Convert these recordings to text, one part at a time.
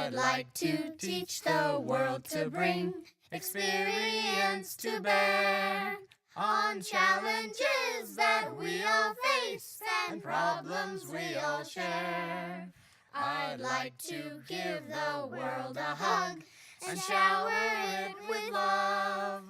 I'd like to teach the world to bring experience to bear on challenges that we all face and problems we all share. I'd like to give the world a hug and shower it with love.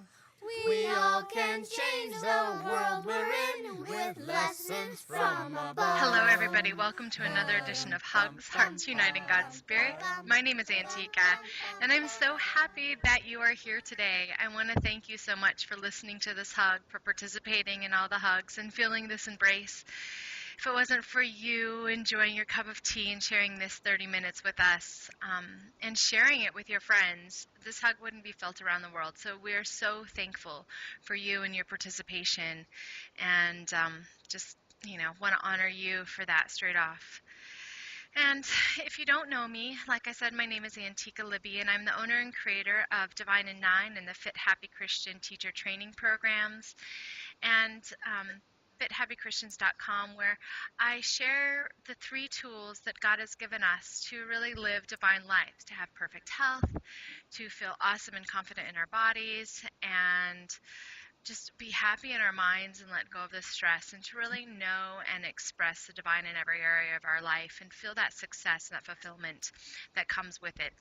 We all can change the world we're in with lessons from above. Hello, everybody. Welcome to another edition of Hugs, Hearts Uniting God's Spirit. My name is Antika, and I'm so happy that you are here today. I want to thank you so much for listening to this hug, for participating in all the hugs, and feeling this embrace. If it wasn't for you enjoying your cup of tea and sharing this 30 minutes with us and sharing it with your friends, this hug wouldn't be felt around the world. So we're so thankful for you and your participation, and just want to honor you for that straight off. And if you don't know me, like I said, my name is Antika Libby, and I'm the owner and creator of Divine in 9 and the Fit Happy Christian Teacher Training Programs, and fithappychristians.com, where I share the 3 tools that God has given us to really live divine lives, to have perfect health, to feel awesome and confident in our bodies, and just be happy in our minds and let go of the stress, and to really know and express the divine in every area of our life and feel that success and that fulfillment that comes with it.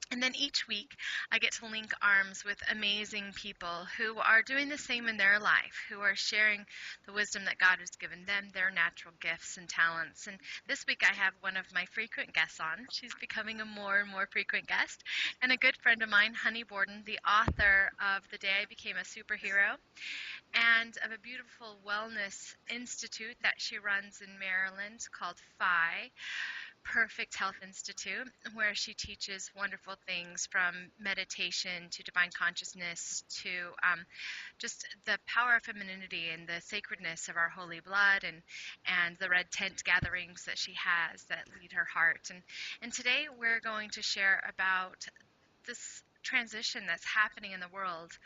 And then each week, I get to link arms with amazing people who are doing the same in their life, who are sharing the wisdom that God has given them, their natural gifts and talents. And this week, I have one of my frequent guests on. She's becoming a more and more frequent guest, and a good friend of mine, Honey Borden, the author of The Day I Became a Superhero, and of a beautiful wellness institute that she runs in Maryland called PHI, Perfect Health Institute, where she teaches wonderful things from meditation to divine consciousness to just the power of femininity and the sacredness of our holy blood, and the red tent gatherings that she has that lead her heart. And today we're going to share about this transition that's happening in the world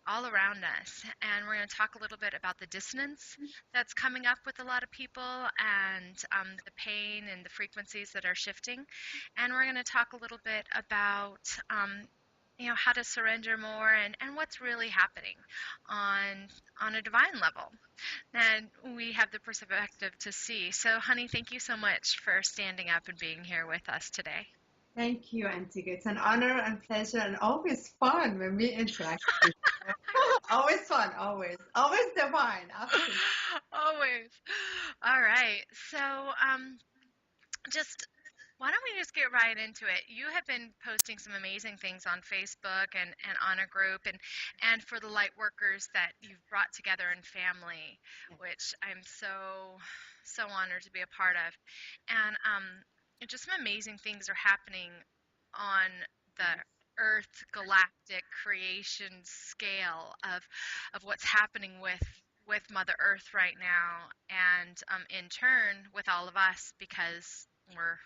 all around us, and we're going to talk a little bit about the dissonance that's coming up with a lot of people, and the pain and the frequencies that are shifting, and we're going to talk a little bit about how to surrender more, and what's really happening on a divine level, and we have the perspective to see. So honey, thank you so much for standing up and being here with us today. Thank you, Antika. It's an honor and pleasure, and always fun when we interact. Always fun, always divine. Absolutely. Always. All right. So, just why don't we just get right into it? You have been posting some amazing things on Facebook and on a group, and for the light workers that you've brought together in family, which I'm so honored to be a part of. And just some amazing things are happening on the Earth galactic creation scale of what's happening with Mother Earth right now, and in turn with all of us, because we're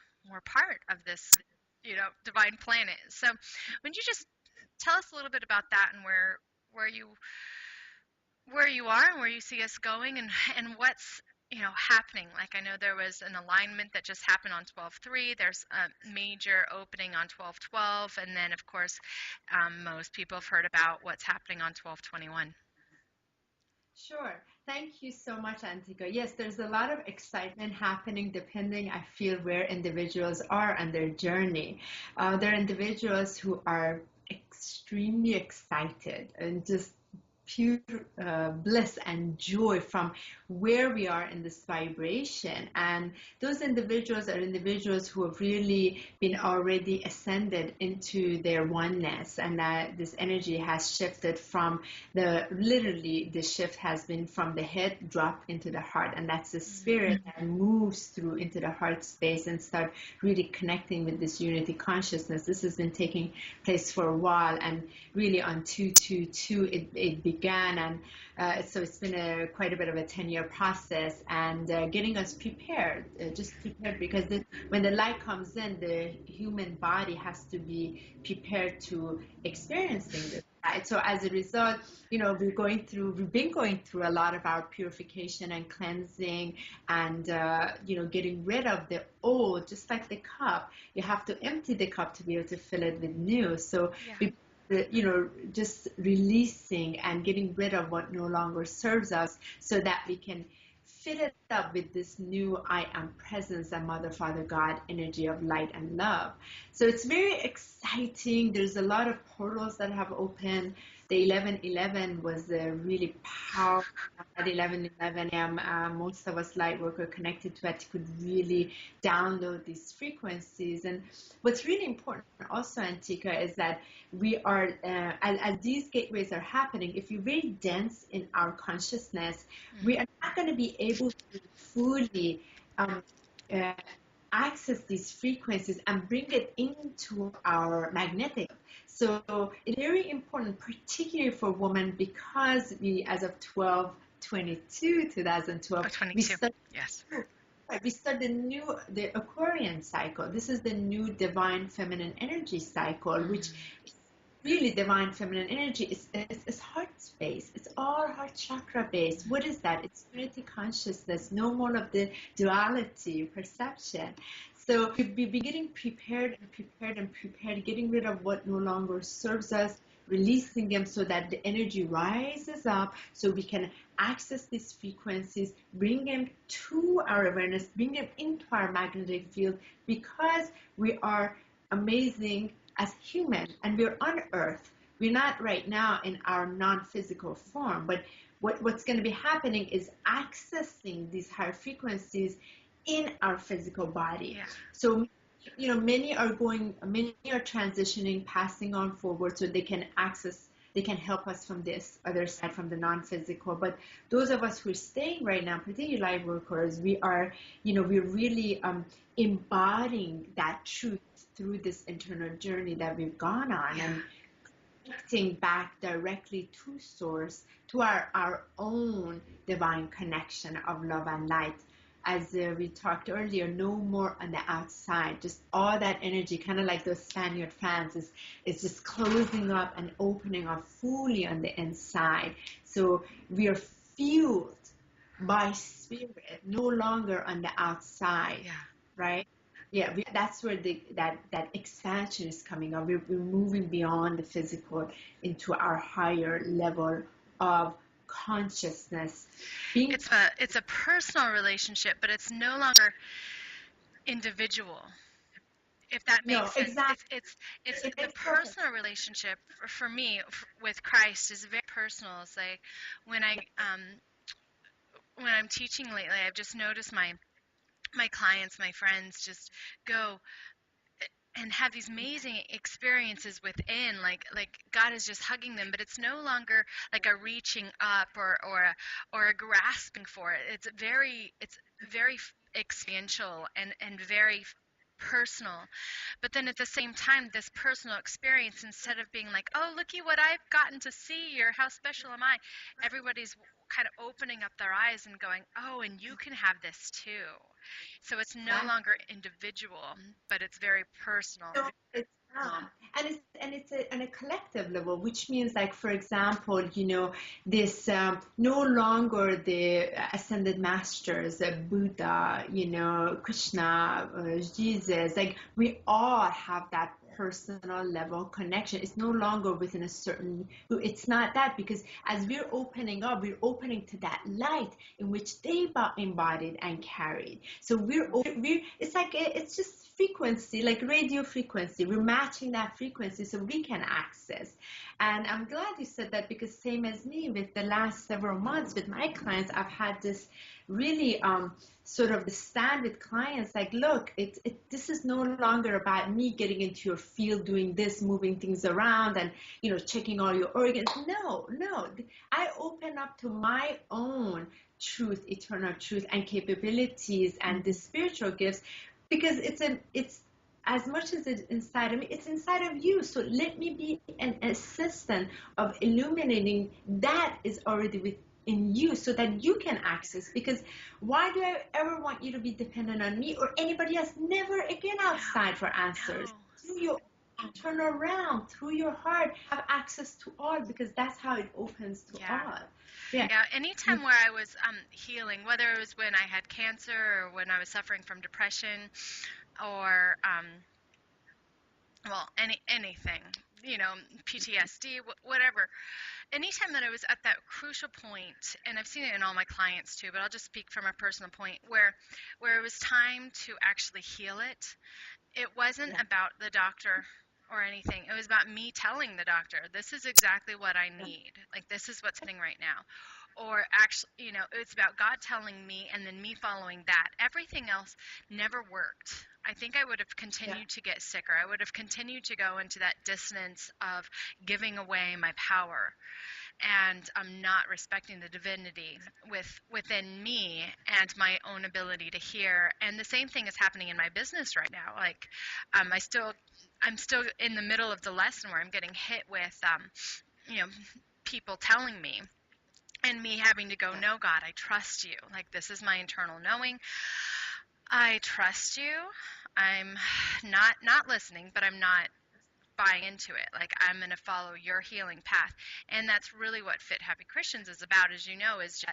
part of this divine planet. So would you just tell us a little bit about that, and where you are and where you see us going, and what's happening? Like, I know there was an alignment that just happened on 12/3. There's a major opening on 12/12, and then of course most people have heard about what's happening on 12/21. Sure. Thank you so much, Antika. Yes, there's a lot of excitement happening depending, I feel, where individuals are on their journey. There are individuals who are extremely excited and just pure bliss and joy from where we are in this vibration, and those individuals are individuals who have really been already ascended into their oneness, and that this energy has shifted from the shift has been from the head drop into the heart, and that's the spirit that moves through into the heart space and start really connecting with this unity consciousness. This has been taking place for a while, and really on 222 it began, and so it's been quite a bit of a 10-year process, and getting us prepared, just prepared, because when the light comes in, the human body has to be prepared to experiencing this Right. So as a result, we've been going through a lot of our purification and cleansing and, getting rid of the old, just like the cup. You have to empty the cup to be able to fill it with new. So, Yeah. just releasing and getting rid of what no longer serves us so that we can fill it up with this new I am presence and Mother, Father, God energy of light and love. So it's very exciting. There's a lot of portals that have opened. The 1111 was really powerful. At 1111 a.m., most of us light worker connected to it could really download these frequencies. And what's really important also, Antika, is that we are, as these gateways are happening, if you're very dense in our consciousness, we are not going to be able to fully uh, access these frequencies and bring it into our magnetic. So it's very important, particularly for women, because we, as of 2012, Oh, 22. we start, Yes. we start the Aquarian cycle. This is the new divine feminine energy cycle, which really divine feminine energy is heart space. It's all heart chakra based. What is that? It's unity consciousness, no more of the duality perception. So we'll be getting prepared, getting rid of what no longer serves us, releasing them so that the energy rises up so we can access these frequencies, bring them to our awareness, bring them into our magnetic field, because we are amazing as human and we're on earth. We're not right now in our non-physical form, but what's going to be happening is accessing these higher frequencies in our physical body. Yeah. So many are transitioning, passing on forward so they can help us from this other side, from the non-physical. But those of us who are staying right now, particularly light workers, we're really embodying that truth through this internal journey that we've gone on, and connecting back directly to source, to our own divine connection of love and light. As we talked earlier, no more on the outside, just all that energy, kind of like those Spaniard fans, is just closing up and opening up fully on the inside. So we are fueled by spirit, no longer on the outside, right? Yeah, that's where that expansion is coming up. We're moving beyond the physical into our higher level of consciousness. It's a personal relationship, but it's no longer individual. If that makes sense. Exactly. It's the personal relationship for me with Christ is very personal. It's like when I'm teaching lately, I've just noticed my clients, my friends just go and have these amazing experiences within, like God is just hugging them, but it's no longer like a reaching up or a grasping for it. It's very experiential and very personal. But then at the same time, this personal experience, instead of being like, oh, looky what I've gotten to see, or how special am I, everybody's kind of opening up their eyes and going, oh, and you can have this too. So it's no longer individual, but it's very personal. No, it's not. And it's on a collective level, which means, like, for example, this no longer the ascended masters, Buddha, Krishna, Jesus, like we all have that personal level connection. It's no longer within a certain, it's not that, because as we're opening up, we're opening to that light in which they embodied and carried. So it's like, it's just frequency, like radio frequency. We're matching that frequency so we can access. And I'm glad you said that, because same as me, with the last several months with my clients, I've had this really sort of stand with clients like, look, this is no longer about me getting into your field, doing this, moving things around and checking all your organs. No, I open up to my own truth, eternal truth and capabilities and the spiritual gifts, because it's as much as it's inside of me, it's inside of you. So let me be an assistant of illuminating that is already within you, so that you can access. Because why do I ever want you to be dependent on me or anybody else? Never again outside for answers. Do your turn around through your heart, have access to all, because that's how it opens to Yeah. all. Yeah. Yeah, anytime where I was healing, whether it was when I had cancer or when I was suffering from depression or well, anything, PTSD, whatever. Anytime that I was at that crucial point, and I've seen it in all my clients too, but I'll just speak from a personal point where it was time to actually heal it. It wasn't Yeah. about the doctor or anything. It was about me telling the doctor, this is exactly what I need. Like, this is what's happening right now. Or actually, it's about God telling me and then me following that. Everything else never worked. I think I would have continued to get sicker. I would have continued to go into that dissonance of giving away my power, and I'm not respecting the divinity within me and my own ability to hear. And the same thing is happening in my business right now. Like, I'm still in the middle of the lesson where I'm getting hit with, people telling me, and me having to go, no, God, I trust you. Like, this is my internal knowing. I trust you. I'm not listening, but I'm not buying into it. Like, I'm going to follow your healing path. And that's really what Fit Happy Christians is about, as you know, is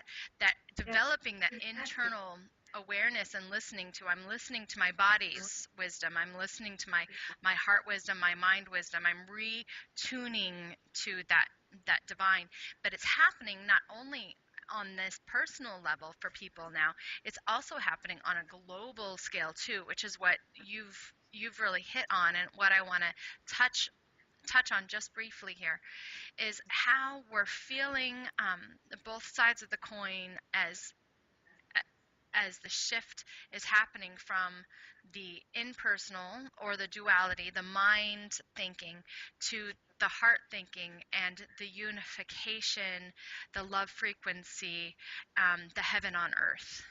that developing that internal awareness and I'm listening to my body's wisdom. I'm listening to my heart wisdom, my mind wisdom. I'm retuning to that divine. But it's happening not only on this personal level for people now, it's also happening on a global scale too, which is what you've really hit on, and what I want to touch on just briefly here is how we're feeling both sides of the coin as the shift is happening from the impersonal or the duality, the mind thinking, to the heart thinking and the unification, the love frequency, the heaven on earth.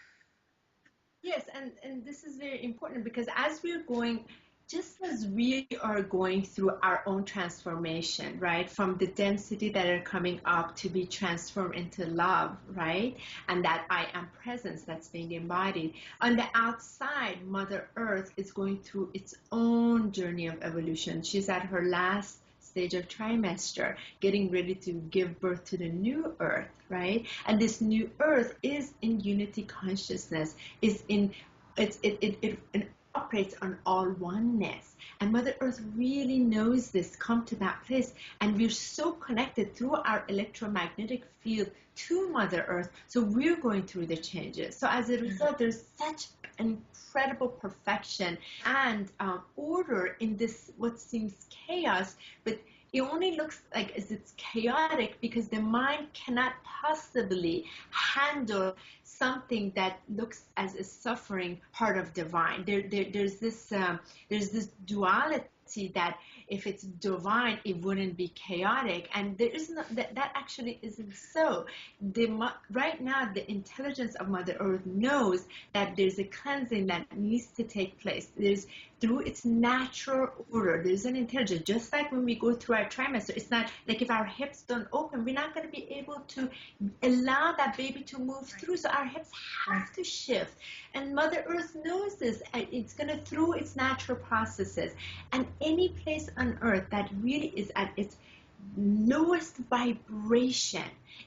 Yes, and this is very important, because as we're going, just as we are going through our own transformation, right, from the density that are coming up to be transformed into love, right, and that I am presence that's being embodied, on the outside, Mother Earth is going through its own journey of evolution. She's at her last stage of trimester, getting ready to give birth to the new earth, right? And this new earth is in unity consciousness, is in it operates on all oneness. And Mother Earth really knows this, come to that place. And we're so connected through our electromagnetic field to Mother Earth. So we're going through the changes. So as a result, there's such incredible perfection and order in this, what seems chaos, but it only looks like as it's chaotic because the mind cannot possibly handle something that looks as a suffering part of divine. There's this duality that if it's divine, it wouldn't be chaotic, and there is not that actually isn't so. Right now, the intelligence of Mother Earth knows that there's a cleansing that needs to take place. There's through its natural order, there's an intelligence. Just like when we go through our trimester, it's not like if our hips don't open, we're not going to be able to allow that baby to move through. So our hips have to shift. And Mother Earth knows this. And it's going to through its natural processes. And any place on Earth that really is at its lowest vibration,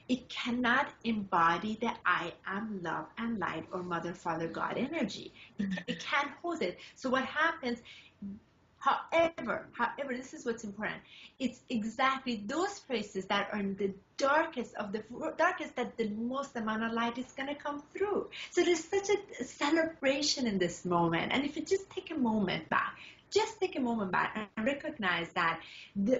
it cannot embody the I am love and light or Mother, Father, God energy. It can't hold it. So what happens, however, this is what's important. It's exactly those places that are in the darkest of the darkest that the most amount of light is going to come through. So there's such a celebration in this moment. And if you just take a moment back, and recognize that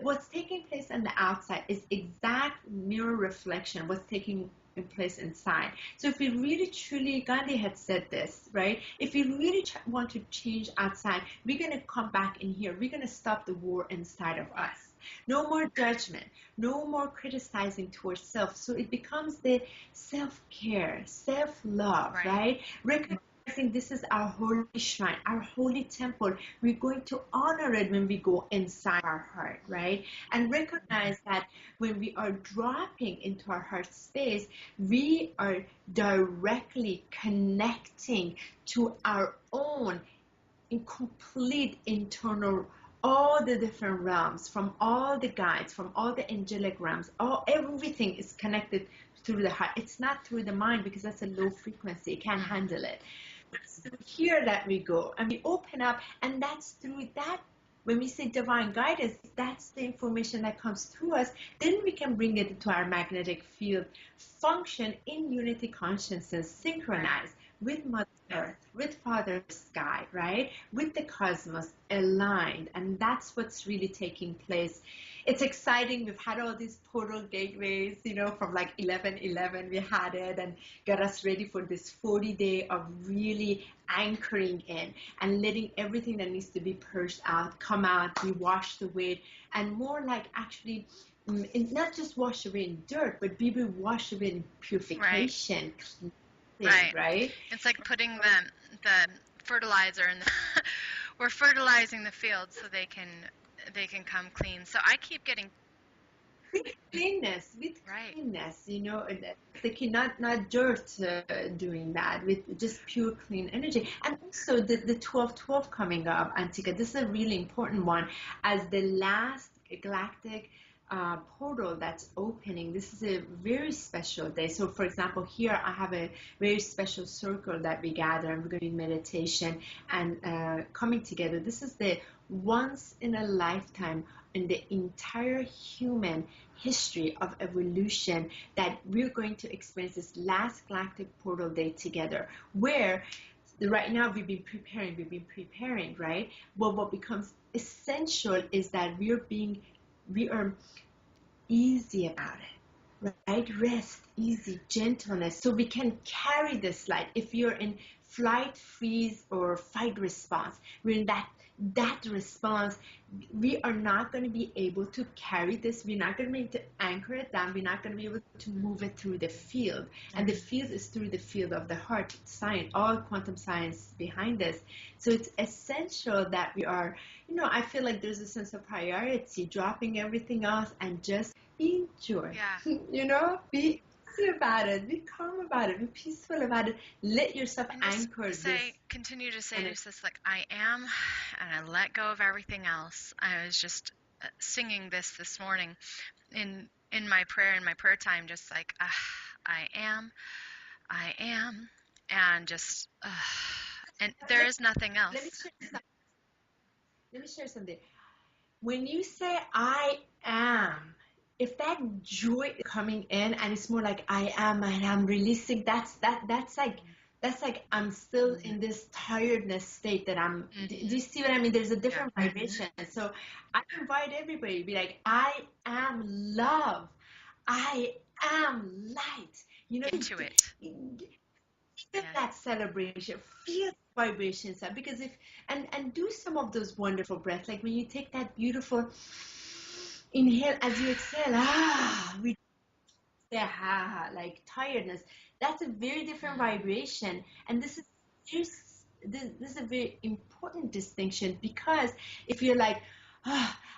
what's taking place on the outside is exact mirror reflection of what's taking place inside. So if we really truly, Gandhi had said this, right? If we really want to change outside, we're going to come back in here. We're going to stop the war inside of us. No more judgment, no more criticizing towards self. So it becomes the self-care, self-love, right? Recognizing this is our holy shrine, our holy temple. We're going to honor it when we go inside our heart, right? And recognize that when we are dropping into our heart space, we are directly connecting to our own complete internal all the different realms, from all the guides, from all the angelic realms, everything is connected through the heart. It's not through the mind, because that's a low frequency. It can't handle it. It's through here that we go and we open up, and that's through that. When we say divine guidance, that's the information that comes through us. Then we can bring it to our magnetic field, function in unity consciousness, synchronized with Mother Earth, with Father Sky, right? With the cosmos, aligned. And that's what's really taking place. It's exciting. We've had all these portal gateways, from like 11/11 we had it, and got us ready for this 40-day of really anchoring in and letting everything that needs to be purged out, come out, be washed away, and more like actually not just wash away in dirt, but be washed away in purification, right? It's like putting the fertilizer in the we're fertilizing the field so they can come clean. So I keep getting with cleanness, not dirt doing that, with just pure clean energy. And also the 12/12 coming up, Antika, this is a really important one, as the last galactic portal that's opening. This is a very special day. So for example, here I have a very special circle that we gather, and we're going to do meditation and coming together. This is the once in a lifetime in the entire human history of evolution that we're going to experience this last galactic portal day together, where right now we've been preparing, right? Well, what becomes essential is that we are easy about it, right? Rest, easy, gentleness, so we can carry this light. If you're in flight, freeze, or fight response, we're in that response. We are not going to be able to carry this. We're not going to be able to anchor it down. We're not going to be able to move it through the field. And the field is through the field of the heart, science, all quantum science behind this. So it's essential that we are, I feel like there's a sense of priority, dropping everything else and just enjoy. Yeah. Be easy about it, be calm about it, be peaceful about it. Let yourself anchor this. Continue to say this, like, I am, and I let go of everything else. I was just singing this morning in my prayer time, just like, I am, and just, and there is nothing else. Let me share something. When you say I am, if that joy is coming in and it's more like I am and I'm releasing, that's like I'm still in this tiredness state that I'm. Do you see what I mean? There's a different vibration. So I invite everybody to be like, I am love, I am light. Into it. Feel that celebration, feel vibrations, because and do some of those wonderful breaths, like when you take that beautiful inhale, as you exhale, we say like tiredness. That's a very different vibration, and this is a very important distinction, because if you're like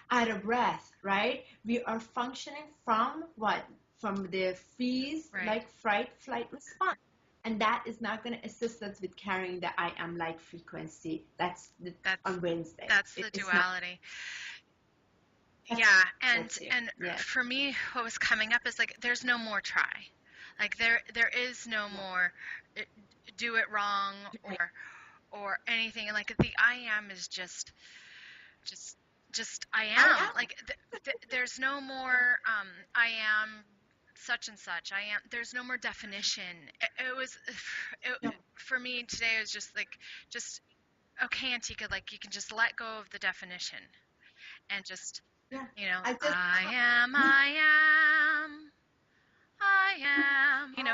out of breath, right, we are functioning from what? From the freeze, like fight, flight response. And that is not going to assist us with carrying the I am light frequency. That's on Wednesday. That's the duality. And for me, what was coming up is like, there's no more try. Like there is no more do it wrong or anything. And like the I am is just I am. Like there's no more I am such and such. I am. There's no more definition. For me today, it was just like, okay, Antika, like you can just let go of the definition and just, I am,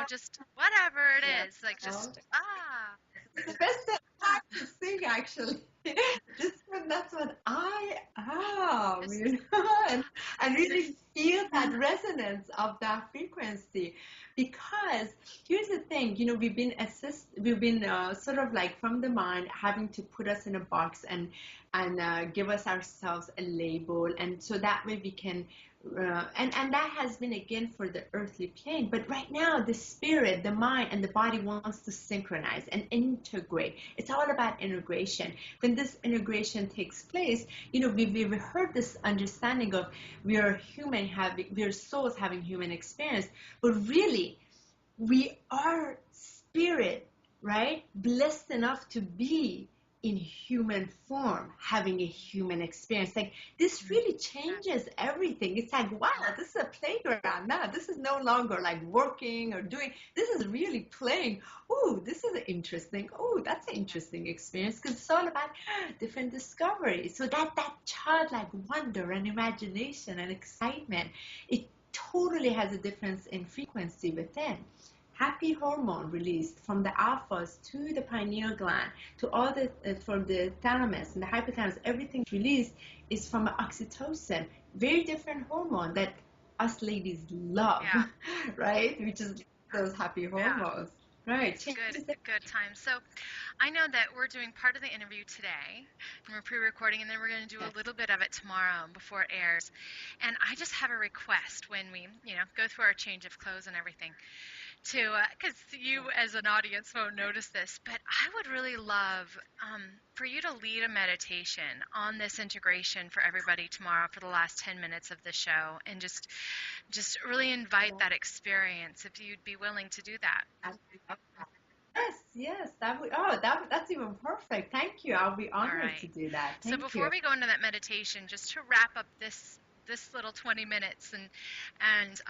just whatever it is, like just, It's the best time to sing, actually. That's what I am, and really feel that resonance of that frequency. Because here's the thing, we've been we've been sort of like from the mind having to put us in a box and give us ourselves a label, and so that way we can and that has been again for the earthly plane. But right now the spirit, the mind, and the body wants to synchronize and integrate. It's all about integration. When this integration takes place, we've heard this understanding of we are souls having human experience, but really we are spirit, right? Blessed enough to be in human form, having a human experience. Like, this really changes everything. It's like, wow, this is a playground now. This is no longer like working or doing. This is really playing. Oh, this is interesting. Oh, that's an interesting experience, because it's all about different discoveries. So that childlike wonder and imagination and excitement, it totally has a difference in frequency within. Happy hormone released from the alphas to the pineal gland to all the from the thalamus and the hypothalamus, everything released is from oxytocin, very different hormone that us ladies love. Yeah. Right? Which is those happy hormones. Right. It's good time. So I know that we're doing part of the interview today, and we're pre-recording, and then we're going to do a little bit of it tomorrow before it airs. And I just have a request when we, go through our change of clothes and everything, to because you as an audience won't notice this, but I would really love for you to lead a meditation on this integration for everybody tomorrow for the last 10 minutes of the show, and just really invite that experience, if you'd be willing to do that. Yes, that's even perfect. Thank you. I'll be honored to do that. So Thank before you. we go into that meditation, just to wrap up this little 20 minutes, and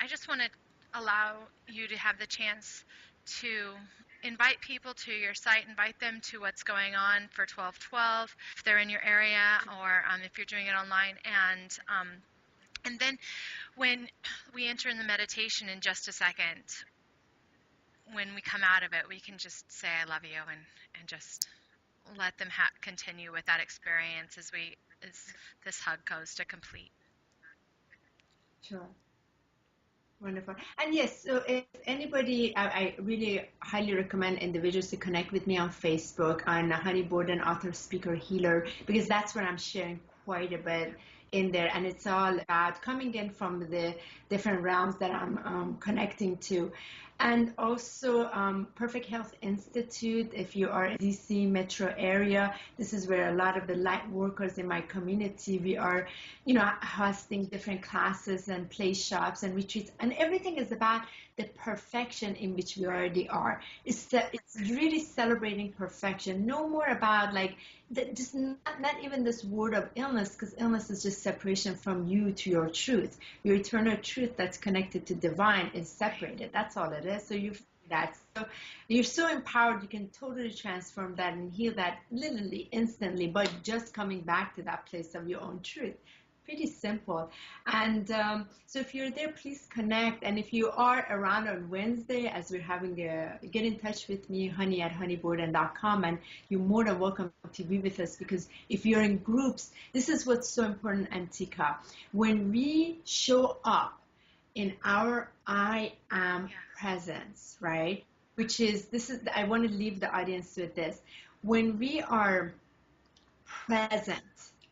I just want to allow you to have the chance to invite people to your site, invite them to what's going on for 1212 if they're in your area, or if you're doing it online, and then when we enter in the meditation in just a second, when we come out of it, we can just say I love you, and just let them continue with that experience as this hug goes to complete. Sure. Wonderful. And yes, so if anybody, I really highly recommend individuals to connect with me on Facebook on Honey Borden, author, speaker, healer, because that's where I'm sharing quite a bit in there. And it's all about coming in from the different realms that I'm connecting to. And also Perfect Health Institute, if you are in DC metro area, this is where a lot of the light workers in my community, we are, hosting different classes and play shops and retreats, and everything is about the perfection in which we already are. It's really celebrating perfection. No more about like just not even this word of illness, because illness is just separation from you to your truth. Your eternal truth that's connected to divine is separated. That's all it is. So so you're so empowered, you can totally transform that and heal that literally instantly by just coming back to that place of your own truth. Pretty simple. And so if you're there, please connect. And if you are around on Wednesday, as we're having get in touch with me, honey@honeyborden.com, and you're more than welcome to be with us, because if you're in groups, this is what's so important, Antika. When we show up in our I am presence, right? I want to leave the audience with this. When we are present,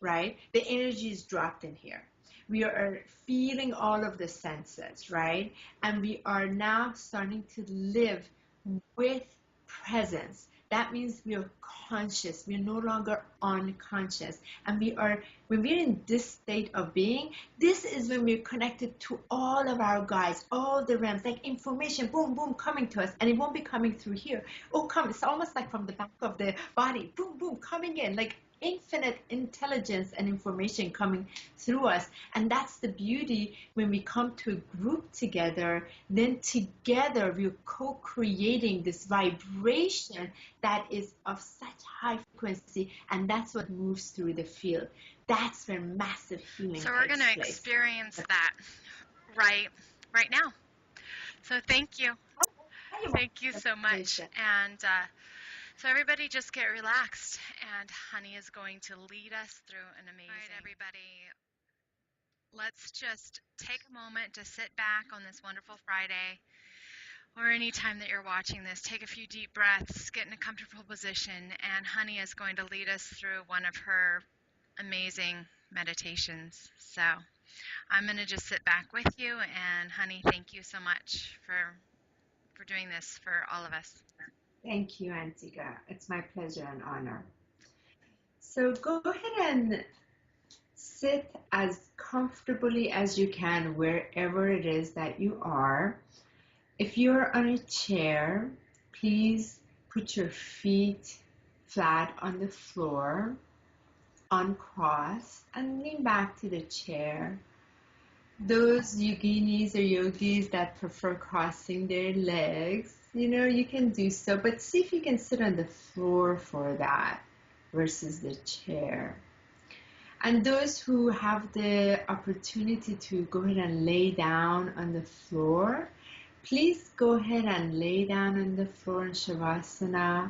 right? The energy is dropped in here. We are feeling all of the senses, right? And we are now starting to live with presence. That means we are conscious. We're no longer unconscious. And when we're in this state of being, this is when we're connected to all of our guides, all the realms, like information, boom, boom, coming to us. And it won't be coming through here. It's almost like from the back of the body, boom, boom, coming in, like infinite intelligence and information coming through us. And that's the beauty when we come to a group together, then together we're co-creating this vibration that is of such high frequency, and that's what moves through the field. That's where massive healing takes place. So we're going to experience that right now. So thank you. Thank you so much. And so everybody just get relaxed, and Honey is going to lead us through an amazing... All right, everybody, let's just take a moment to sit back on this wonderful Friday or any time that you're watching this, take a few deep breaths, get in a comfortable position, and Honey is going to lead us through one of her amazing meditations. So I'm going to just sit back with you, and Honey, thank you so much for doing this for all of us. Thank you, Antigua. It's my pleasure and honor. So go ahead and sit as comfortably as you can wherever it is that you are. If you're on a chair, please put your feet flat on the floor, uncrossed, and lean back to the chair. Those yoginis or yogis that prefer crossing their legs, you can do so, but see if you can sit on the floor for that versus the chair. And those who have the opportunity to go ahead and lay down on the floor, please go ahead and lay down on the floor in Shavasana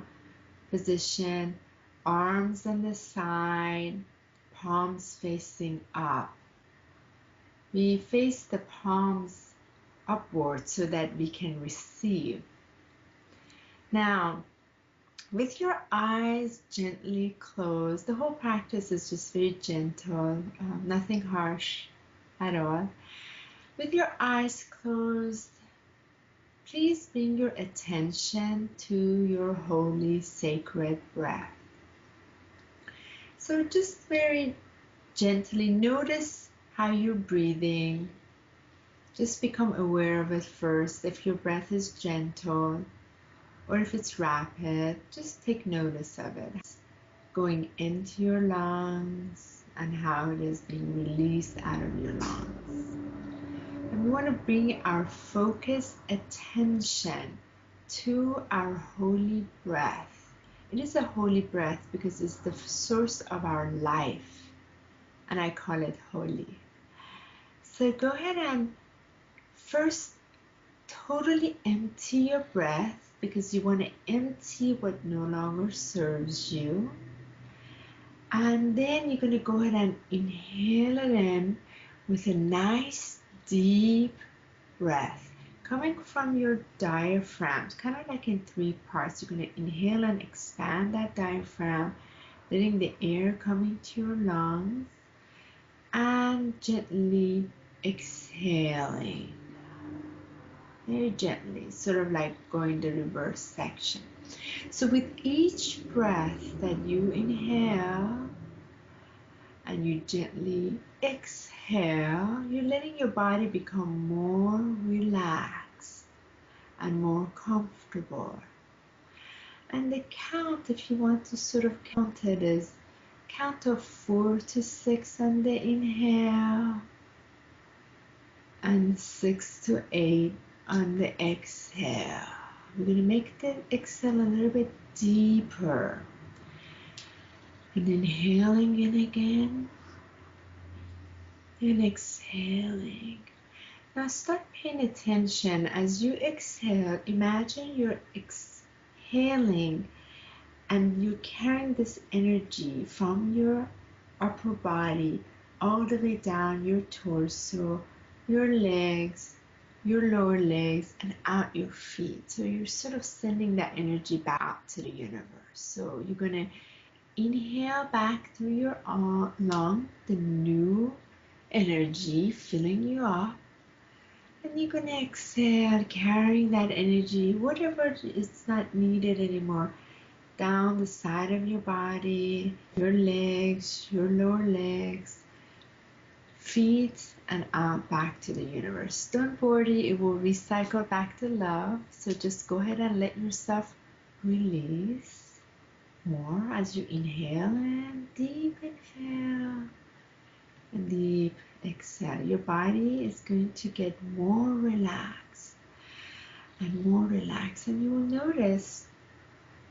position, arms on the side, palms facing up. We face the palms upward so that we can receive. Now, with your eyes gently closed, the whole practice is just very gentle, nothing harsh at all. With your eyes closed, please bring your attention to your holy sacred breath. So just very gently notice how you're breathing. Just become aware of it first. If your breath is gentle or if it's rapid, just take notice of it. Going into your lungs and how it is being released out of your lungs. And we want to bring our focused attention to our holy breath. It is a holy breath because it's the source of our life, and I call it holy. So go ahead and first totally empty your breath, because you want to empty what no longer serves you. And then you're going to go ahead and inhale it in with a nice deep breath coming from your diaphragm, kind of like in 3 parts. You're going to inhale and expand that diaphragm, letting the air come into your lungs, and gently exhaling. Very gently, sort of like going the reverse section. So with each breath that you inhale and you gently exhale, you're letting your body become more relaxed and more comfortable. And the count, if you want to sort of count it, is count of 4 to 6 on the inhale and 6 to 8 on the exhale. We're going to make the exhale a little bit deeper. And inhaling in again. And exhaling. Now start paying attention as you exhale. Imagine you're exhaling and you're carrying this energy from your upper body all the way down your torso, your legs, your lower legs, and out your feet. So you're sort of sending that energy back out to the universe. So you're going to inhale back through your lung, the new energy filling you up. And you're going to exhale, carrying that energy, whatever is not needed anymore, down the side of your body, your legs, your lower legs, feet, and out back to the universe. Don't worry, it will recycle back to love. So just go ahead and let yourself release more as you inhale in. Deep inhale and deep exhale. Your body is going to get more relaxed and more relaxed, and you will notice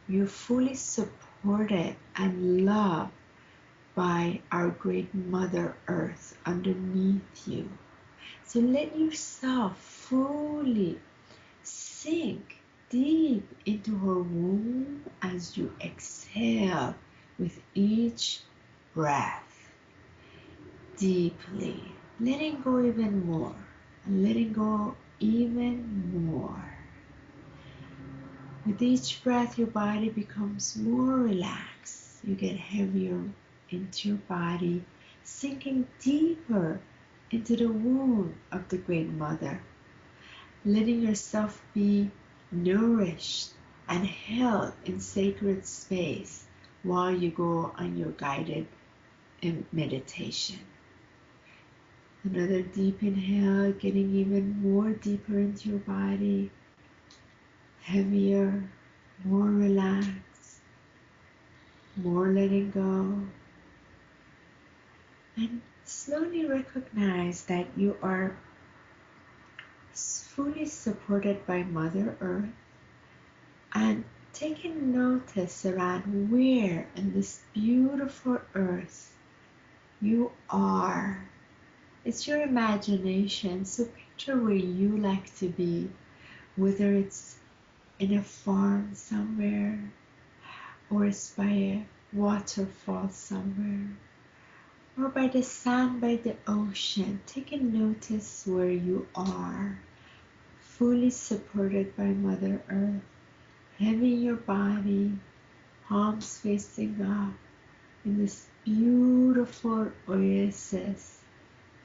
you're fully supported and loved by our great Mother Earth underneath you. So let yourself fully sink deep into her womb as you exhale with each breath. Deeply, letting go even more, and letting go even more. With each breath, your body becomes more relaxed. You get heavier into your body, sinking deeper into the womb of the Great Mother, letting yourself be nourished and held in sacred space while you go on your guided meditation. Another deep inhale, getting even more deeper into your body, heavier, more relaxed, more letting go. And slowly recognize that you are fully supported by Mother Earth, and taking notice around where in this beautiful earth you are. It's your imagination, so picture where you like to be, whether it's in a farm somewhere or it's by a waterfall somewhere or by the sand by the ocean. Taking notice where you are, fully supported by Mother Earth, having your body, palms facing up in this beautiful oasis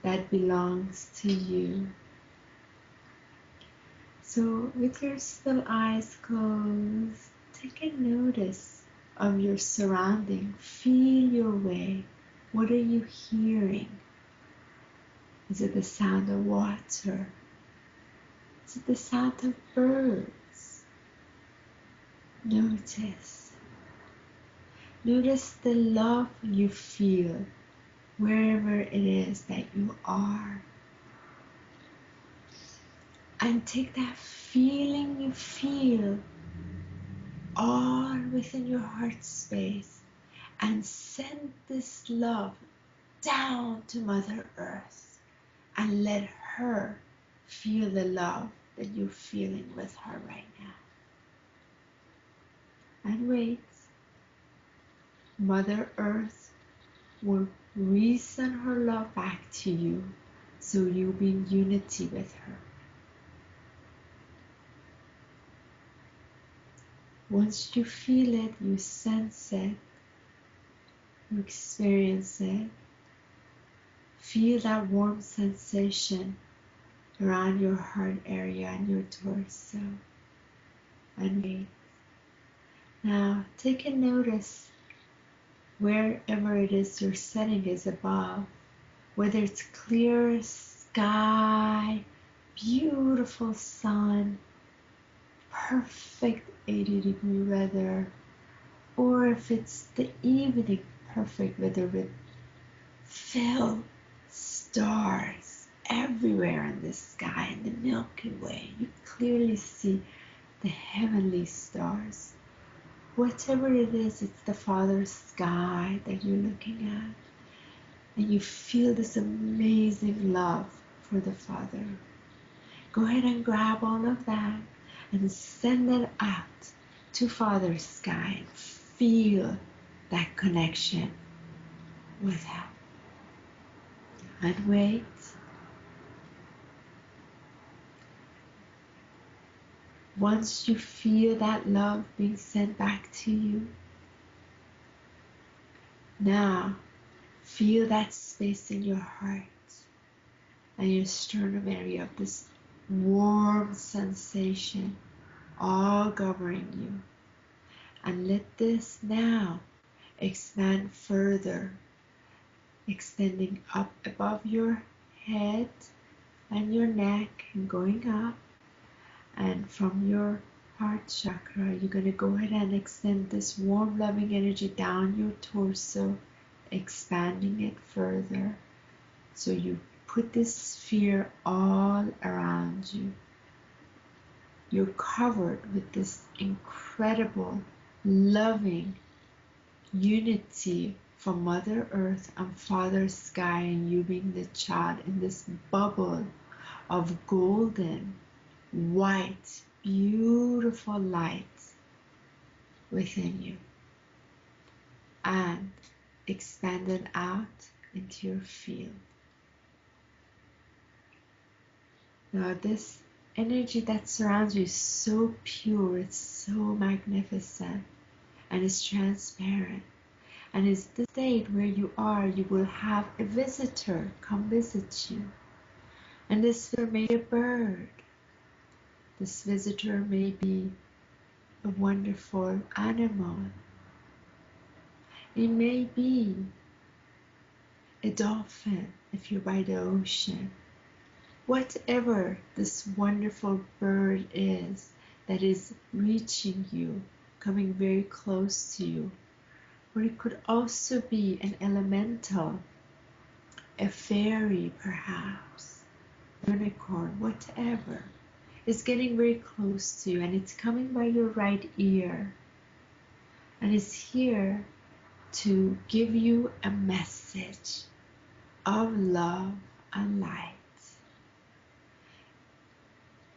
that belongs to you. So with your still eyes closed, take a notice of your surrounding. Feel your way. What are you hearing? Is it the sound of water? Is it the sound of birds? Notice. Notice the love you feel wherever it is that you are. And take that feeling you feel all within your heart space and send this love down to Mother Earth and let her feel the love that you're feeling with her right now. And wait. Mother Earth will resend her love back to you, so you'll be in unity with her. Once you feel it, you sense it, you experience it, feel that warm sensation around your heart area and your torso. And wait. Now take a notice wherever it is your setting is above, whether it's clear sky, beautiful sun, perfect 80-degree weather, or if it's the evening, perfect weather with filled stars everywhere in the sky, in the Milky Way. You clearly see the heavenly stars. Whatever it is, it's the Father's sky that you're looking at. And you feel this amazing love for the Father. Go ahead and grab all of that and send it out to Father's sky and feel that connection with Him. And wait. Once you feel that love being sent back to you, now feel that space in your heart and your sternum area of this warm sensation all governing you. And let this now expand further, extending up above your head and your neck and going up. And from your heart chakra, you're going to go ahead and extend this warm, loving energy down your torso, expanding it further. So you put this sphere all around you. You're covered with this incredible, loving unity from Mother Earth and Father Sky, and you being the child in this bubble of golden, white, beautiful light within you, and expanded out into your field. Now this energy that surrounds you is so pure, it's so magnificent, and it's transparent. And it's the state where you are, you will have a visitor come visit you. And this visitor may be a bird. This visitor may be a wonderful animal. It may be a dolphin if you're by the ocean. Whatever this wonderful bird is that is reaching you, coming very close to you, or it could also be an elemental, a fairy perhaps, unicorn, whatever, is getting very close to you and it's coming by your right ear and is here to give you a message of love and light.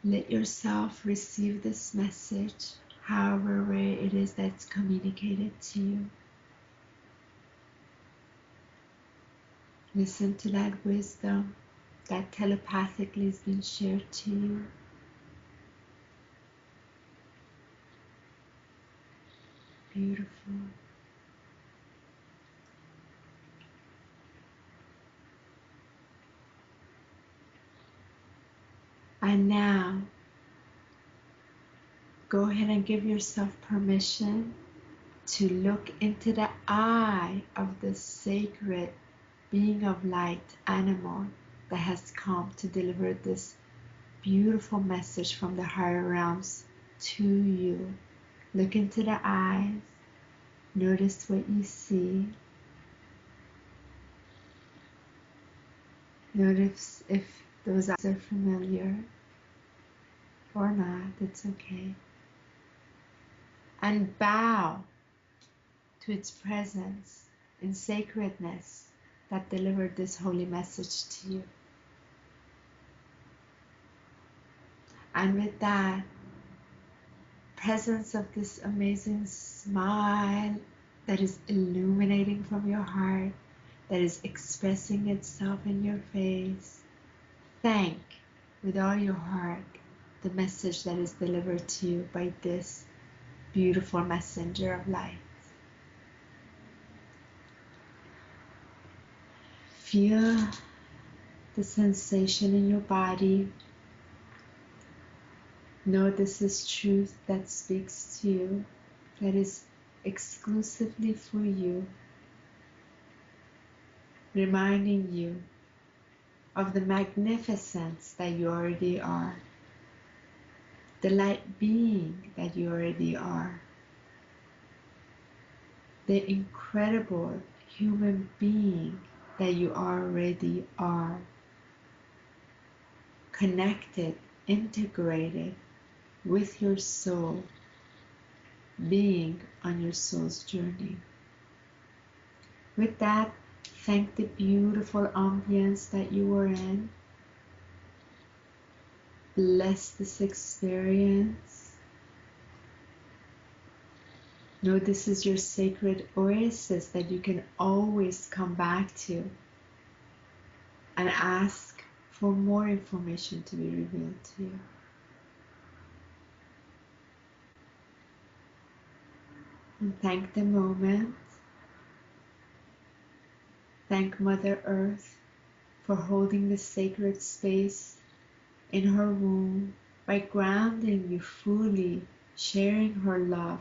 Let yourself receive this message, however way it is that's communicated to you. Listen to that wisdom that telepathically has been shared to you. Beautiful. And now, go ahead and give yourself permission to look into the eye of the sacred being of light animal that has come to deliver this beautiful message from the higher realms to you. Look into the eyes. Notice what you see. Notice if those eyes are familiar or not. It's okay. And bow to its presence in sacredness that delivered this holy message to you. And with that presence of this amazing smile that is illuminating from your heart, that is expressing itself in your face, thank with all your heart the message that is delivered to you by this beautiful messenger of light. Feel the sensation in your body. Know this is truth that speaks to you, that is exclusively for you, reminding you of the magnificence that you already are, the light being that you already are, the incredible human being that you already are, connected, integrated with your soul, being on your soul's journey. With that, thank the beautiful ambience that you were in. Bless this experience. Know this is your sacred oasis that you can always come back to and ask for more information to be revealed to you. And thank the moment. Thank Mother Earth for holding the sacred space in her womb by grounding you fully, sharing her love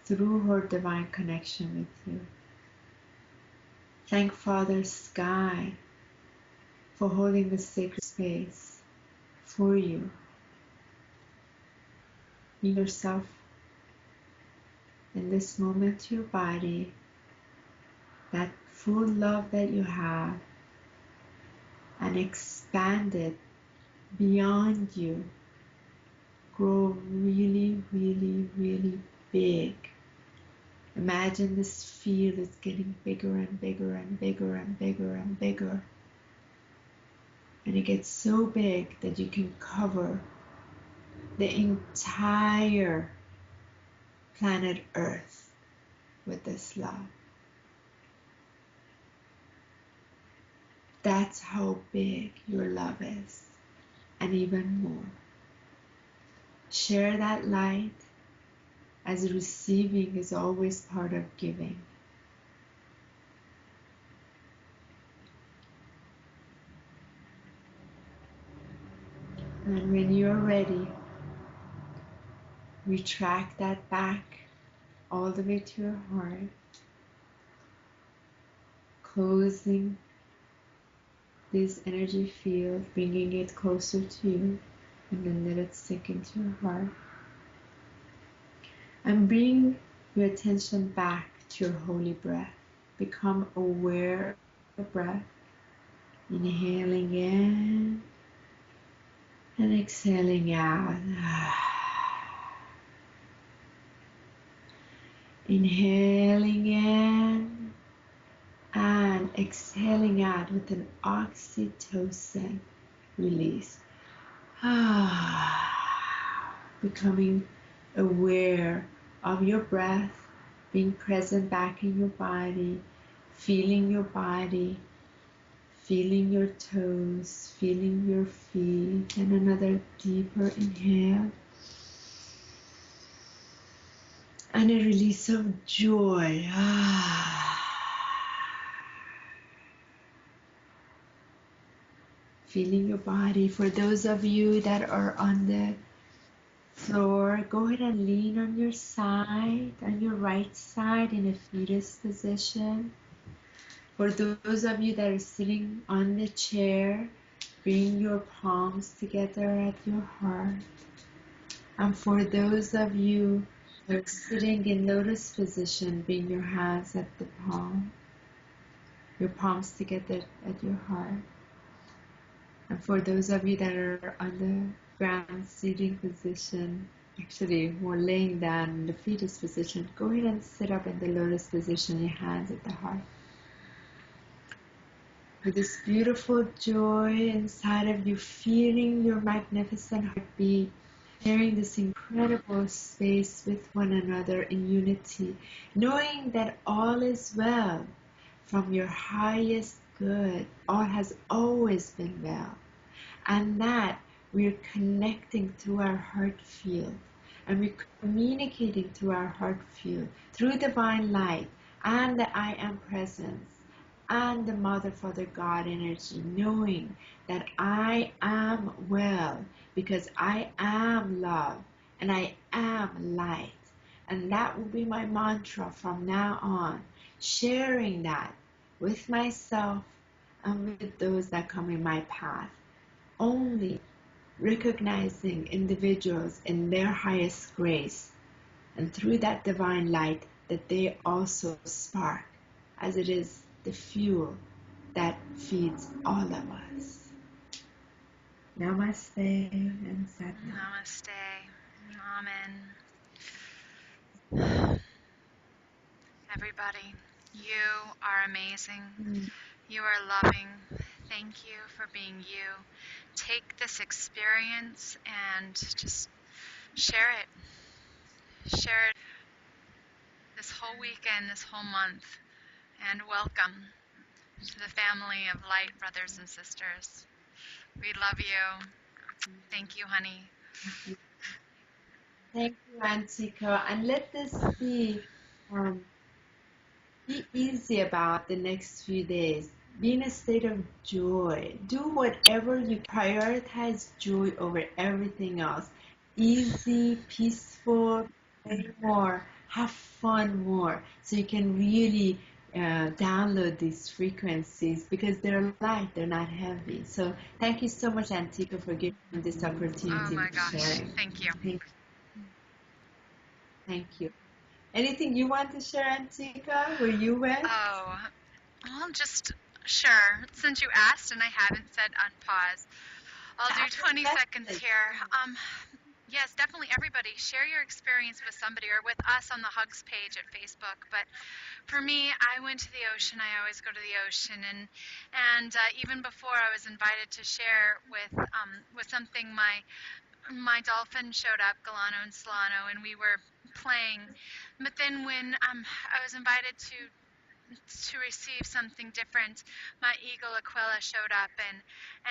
through her divine connection with you. Thank Father Sky for holding the sacred space for you. Be yourself in this moment to your body, that full love that you have, and expand it beyond you. Grow really, really, really big. Imagine this field is getting bigger and bigger and bigger and bigger and bigger. And it gets so big that you can cover the entire planet Earth with this love. That's how big your love is, and even more. Share that light, as receiving is always part of giving. And when you're ready, retract that back all the way to your heart, closing this energy field, bringing it closer to you, and then let it sink into your heart. And bring your attention back to your holy breath. Become aware of the breath, inhaling in and exhaling out. Inhaling in and exhaling out with an oxytocin release. Becoming aware of your breath, being present back in your body, feeling your body, feeling your toes, feeling your feet, and another deeper inhale. And a release of joy. Feeling your body. For those of you that are on the floor, go ahead and lean on your side, on your right side in a fetus position. For those of you that are sitting on the chair, bring your palms together at your heart. And for those of you that are sitting in lotus position, bring your hands at the palm, your palms together at your heart. And for those of you that are on the ground seating position, actually more laying down in the fetus position, go ahead and sit up in the lotus position, your hands at the heart. With this beautiful joy inside of you, feeling your magnificent heartbeat, sharing this incredible space with one another in unity, knowing that all is well from your highest good, all has always been well, and that we're connecting through our heart field, and we're communicating through our heart field, through divine light and the I am presence and the Mother, Father, God energy, knowing that I am well because I am love and I am light. And that will be my mantra from now on, sharing that with myself and with those that come in my path. Only recognizing individuals in their highest grace, and through that divine light that they also spark, as it is the fuel that feeds all of us. Namaste and Satnam. Namaste. Amen. Everybody, you are amazing. You are loving. Thank you for being you. Take this experience and just share it. Share it this whole weekend, this whole month. And welcome to the family of light brothers and sisters. We love you. Thank you, honey. Thank you, Antika. And let this be easy about the next few days. Be in a state of joy. Do whatever you prioritize joy over everything else. Easy, peaceful, play more, have fun more, so you can really download these frequencies because they're light, they're not heavy. So thank you so much, Antika, for giving me this opportunity Oh my of gosh. sharing. Thank you. Thank you. Anything you want to share, Antika, where you went? Oh, well, just sure. Since you asked and I haven't said unpause, I'll do 20 seconds here. Yes, definitely everybody share your experience with somebody or with us on the Hugs page at Facebook. But for me, I went to the ocean. I always go to the ocean, and even before I was invited to share with something, my dolphin showed up, Galano and Solano, and we were playing. But then when I was invited to to receive something different, my eagle Aquila showed up,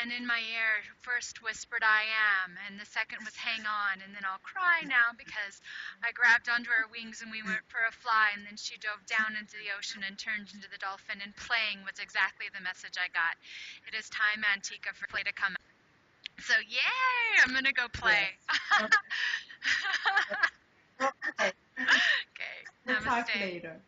and in my ear first whispered, "I am," and the second was, "Hang on," and then, "I'll cry now," because I grabbed onto her wings and we went for a fly, and then she dove down into the ocean and turned into the dolphin, and playing was exactly the message I got. It is time, Antika, for play to come. So yay! I'm gonna go play. Yes. Okay. Okay. We'll talk Namaste. later.